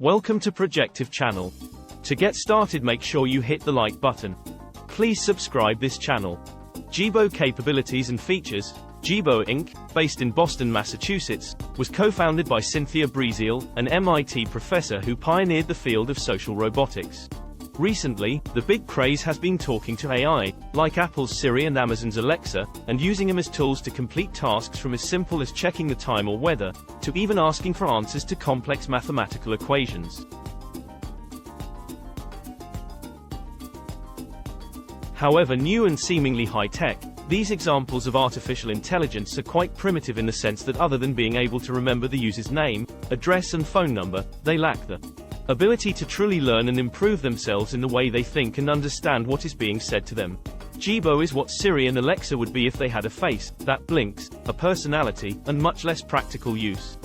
Welcome to Projective Channel. To get started, make sure you hit the like button. Please subscribe this channel. Jibo capabilities and features. Jibo Inc., based in Boston, Massachusetts, was co-founded by Cynthia Breazeal, an MIT professor who pioneered the field of social robotics. Recently, the big craze has been talking to AI, like Apple's Siri and Amazon's Alexa, and using them as tools to complete tasks from as simple as checking the time or weather, to even asking for answers to complex mathematical equations. However new and seemingly high-tech, these examples of artificial intelligence are quite primitive in the sense that other than being able to remember the user's name, address and phone number, they lack the ability to truly learn and improve themselves in the way they think and understand what is being said to them. Jibo is what Siri and Alexa would be if they had a face that blinks, a personality, and much less practical use.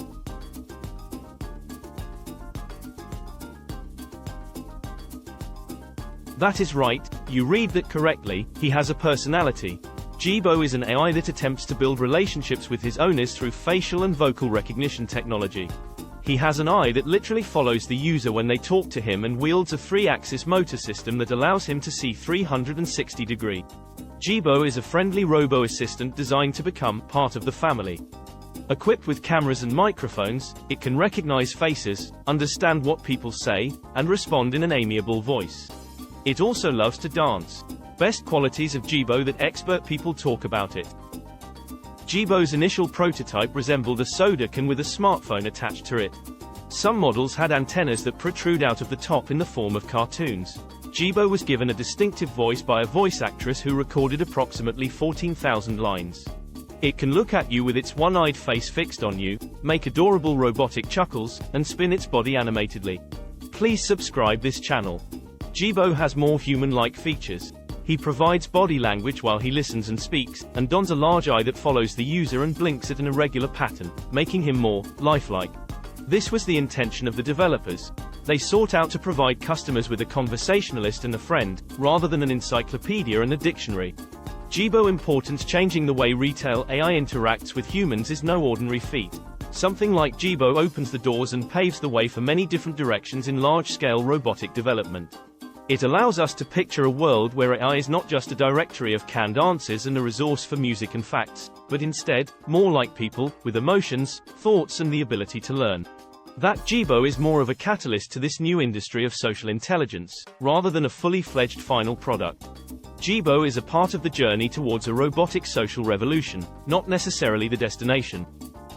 That is right, you read that correctly, he has a personality. Jibo is an AI that attempts to build relationships with his owners through facial and vocal recognition technology. He has an eye that literally follows the user when they talk to him and wields a 3-axis motor system that allows him to see 360 degrees. Jibo is a friendly robo-assistant designed to become part of the family. Equipped with cameras and microphones, it can recognize faces, understand what people say, and respond in an amiable voice. It also loves to dance. Best qualities of Jibo that expert people talk about it. Jibo's initial prototype resembled a soda can with a smartphone attached to it. Some models had antennas that protrude out of the top in the form of cartoons. Jibo was given a distinctive voice by a voice actress who recorded approximately 14,000 lines. It can look at you with its one-eyed face fixed on you, make adorable robotic chuckles, and spin its body animatedly. Please subscribe this channel. Jibo has more human-like features. He provides body language while he listens and speaks, and dons a large eye that follows the user and blinks at an irregular pattern, making him more lifelike. This was the intention of the developers. They sought out to provide customers with a conversationalist and a friend, rather than an encyclopedia and a dictionary. Jibo importance changing the way retail AI interacts with humans is no ordinary feat. Something like Jibo opens the doors and paves the way for many different directions in large-scale robotic development. It allows us to picture a world where AI is not just a directory of canned answers and a resource for music and facts, but instead, more like people, with emotions, thoughts and the ability to learn. That Jibo is more of a catalyst to this new industry of social intelligence, rather than a fully fledged final product. Jibo is a part of the journey towards a robotic social revolution, not necessarily the destination.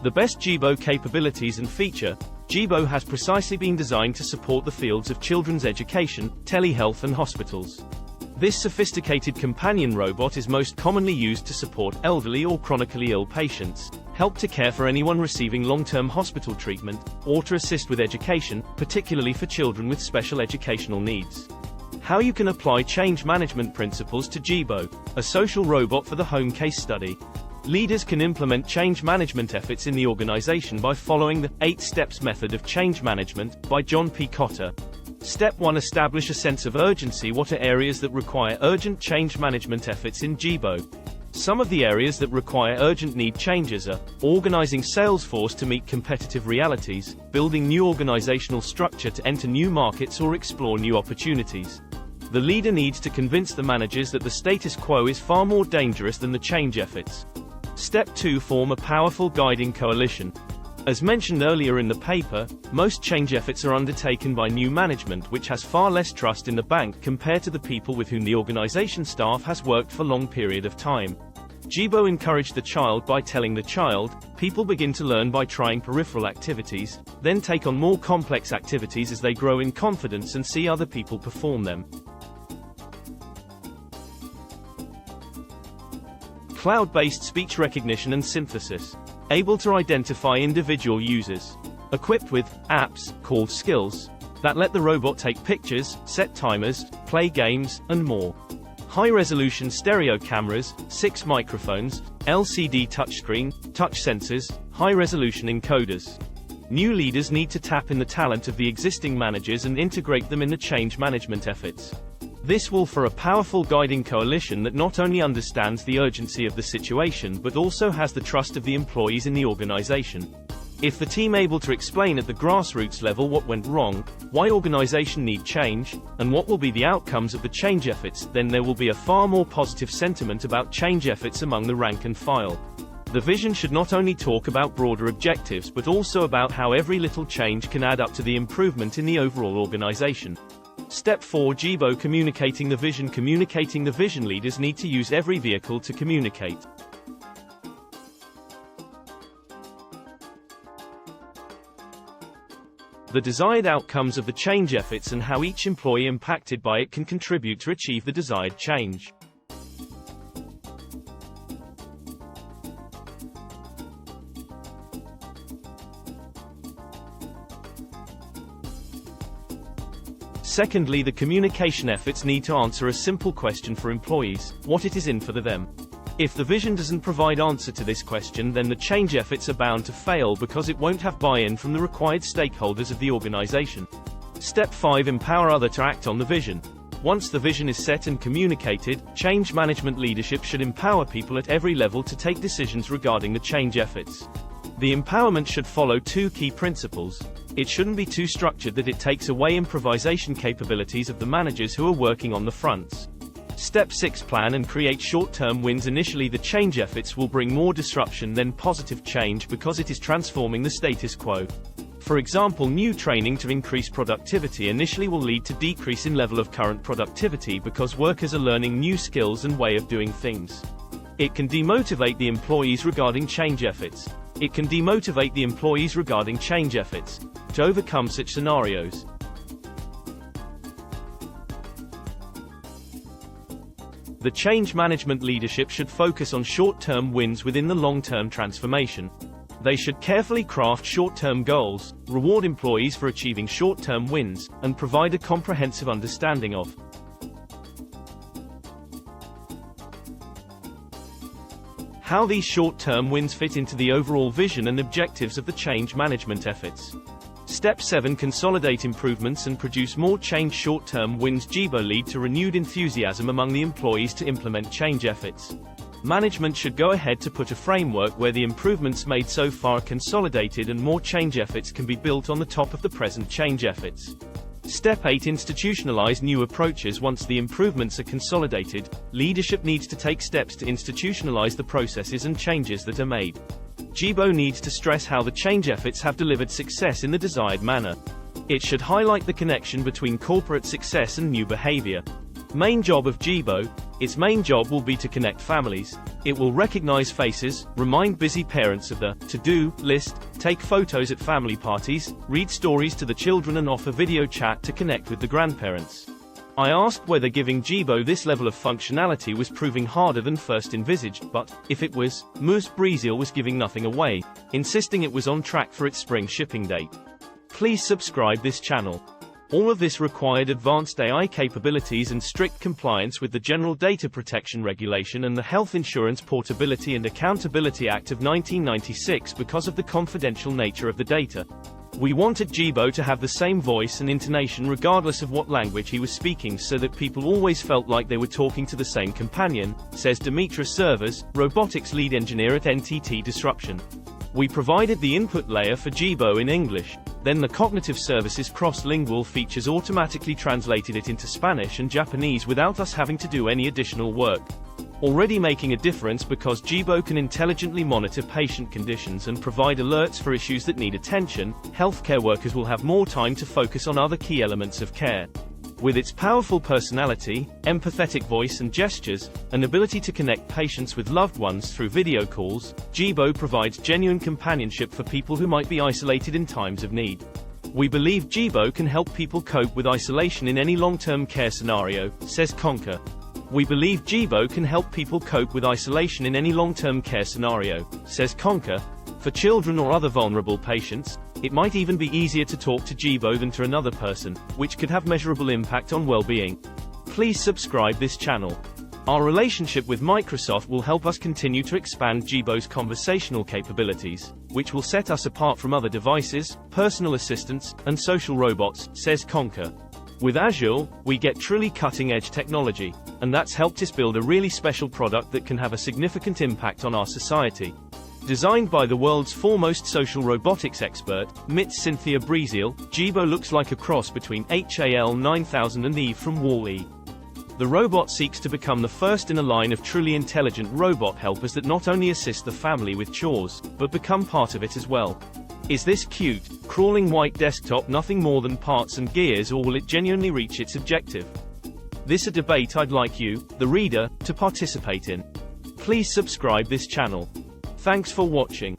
The best Jibo capabilities and feature. Jibo has precisely been designed to support the fields of children's education, telehealth and hospitals. This sophisticated companion robot is most commonly used to support elderly or chronically ill patients, help to care for anyone receiving long-term hospital treatment, or to assist with education, particularly for children with special educational needs. How you can apply change management principles to Jibo, a social robot for the home case study. Leaders can implement change management efforts in the organization by following the 8 Steps method of change management by John P. Cotter. Step 1. Establish a sense of urgency. What are areas that require urgent change management efforts in Jibo? Some of the areas that require urgent need changes are organizing sales force to meet competitive realities, building new organizational structure to enter new markets or explore new opportunities. The leader needs to convince the managers that the status quo is far more dangerous than the change efforts. Step 2. Form a powerful guiding coalition. As mentioned earlier in the paper, most change efforts are undertaken by new management which has far less trust in the bank compared to the people with whom the organization staff has worked for a long period of time. Jibo encouraged the child by telling the child. People begin to learn by trying peripheral activities, then take on more complex activities as they grow in confidence and see other people perform them. Cloud-based speech recognition and synthesis. Able to identify individual users. Equipped with apps, called skills, that let the robot take pictures, set timers, play games, and more. High-resolution stereo cameras, 6 microphones, LCD touchscreen, touch sensors, high-resolution encoders. New leaders need to tap in the talent of the existing managers and integrate them in the change management efforts. This will for a powerful guiding coalition that not only understands the urgency of the situation but also has the trust of the employees in the organization. If the team able to explain at the grassroots level what went wrong, why organization need change, and what will be the outcomes of the change efforts, then there will be a far more positive sentiment about change efforts among the rank and file. The vision should not only talk about broader objectives but also about how every little change can add up to the improvement in the overall organization. Step 4. Jibo. Communicating the vision. Communicating the vision. Leaders need to use every vehicle to communicate. The desired outcomes of the change efforts and how each employee impacted by it can contribute to achieve the desired change. Secondly, the communication efforts need to answer a simple question for employees: what it is in for them. If the vision doesn't provide answer to this question, then the change efforts are bound to fail because it won't have buy-in from the required stakeholders of the organization. Step 5. Empower others to act on the vision. Once the vision is set and communicated, change management leadership should empower people at every level to take decisions regarding the change efforts. The empowerment should follow 2 key principles. It shouldn't be too structured that it takes away improvisation capabilities of the managers who are working on the fronts. Step 6. Plan and create short-term wins. Initially, the change efforts will bring more disruption than positive change because it is transforming the status quo. For example, new training to increase productivity initially will lead to decrease in level of current productivity because workers are learning new skills and way of doing things. It can demotivate the employees regarding change efforts. To overcome such scenarios, the change management leadership should focus on short-term wins within the long-term transformation. They should carefully craft short-term goals, reward employees for achieving short-term wins, and provide a comprehensive understanding of how these short-term wins fit into the overall vision and objectives of the change management efforts. Step 7. Consolidate improvements and produce more change. Short-term wins Jibo lead to renewed enthusiasm among the employees to implement change efforts. Management should go ahead to put a framework where the improvements made so far are consolidated and more change efforts can be built on the top of the present change efforts. Step 8. Institutionalize new approaches. Once the improvements are consolidated, leadership needs to take steps to institutionalize the processes and changes that are made. Jibo needs to stress how the change efforts have delivered success in the desired manner. It should highlight the connection between corporate success and new behavior. Main job of Jibo. Its main job will be to connect families. It will recognize faces, remind busy parents of the to-do list, take photos at family parties, read stories to the children and offer video chat to connect with the grandparents. I asked whether giving Jibo this level of functionality was proving harder than first envisaged, but, if it was, MEASUREABLE was giving nothing away, insisting it was on track for its spring shipping date. Please subscribe this channel. All of this required advanced AI capabilities and strict compliance with the General Data Protection Regulation and the Health Insurance Portability and Accountability Act of 1996 because of the confidential nature of the data. We wanted Jibo to have the same voice and intonation regardless of what language he was speaking so that people always felt like they were talking to the same companion, says Dimitra Servers, robotics lead engineer at NTT Disruption. We provided the input layer for Jibo in English, then the cognitive services cross-lingual features automatically translated it into Spanish and Japanese without us having to do any additional work. Already making a difference because Jibo can intelligently monitor patient conditions and provide alerts for issues that need attention. Healthcare workers will have more time to focus on other key elements of care. With its powerful personality, empathetic voice and gestures, and ability to connect patients with loved ones through video calls, Jibo provides genuine companionship for people who might be isolated in times of need. We believe Jibo can help people cope with isolation in any long-term care scenario, says Conker. We believe Jibo can help people cope with isolation in any long-term care scenario, says Conker. For children or other vulnerable patients, it might even be easier to talk to Jibo than to another person, which could have measurable impact on well-being. Please subscribe this channel. Our relationship with Microsoft will help us continue to expand Jibo's conversational capabilities, which will set us apart from other devices, personal assistants, and social robots, says Conker. With Azure, we get truly cutting-edge technology, and that's helped us build a really special product that can have a significant impact on our society. Designed by the world's foremost social robotics expert, MIT's Cynthia Breezeal, Jibo looks like a cross between HAL 9000 and Eve from Wall-E. The robot seeks to become the first in a line of truly intelligent robot helpers that not only assist the family with chores, but become part of it as well. Is this cute, crawling white desktop nothing more than parts and gears, or will it genuinely reach its objective? This is a debate I'd like you, the reader, to participate in. Please subscribe this channel. Thanks for watching.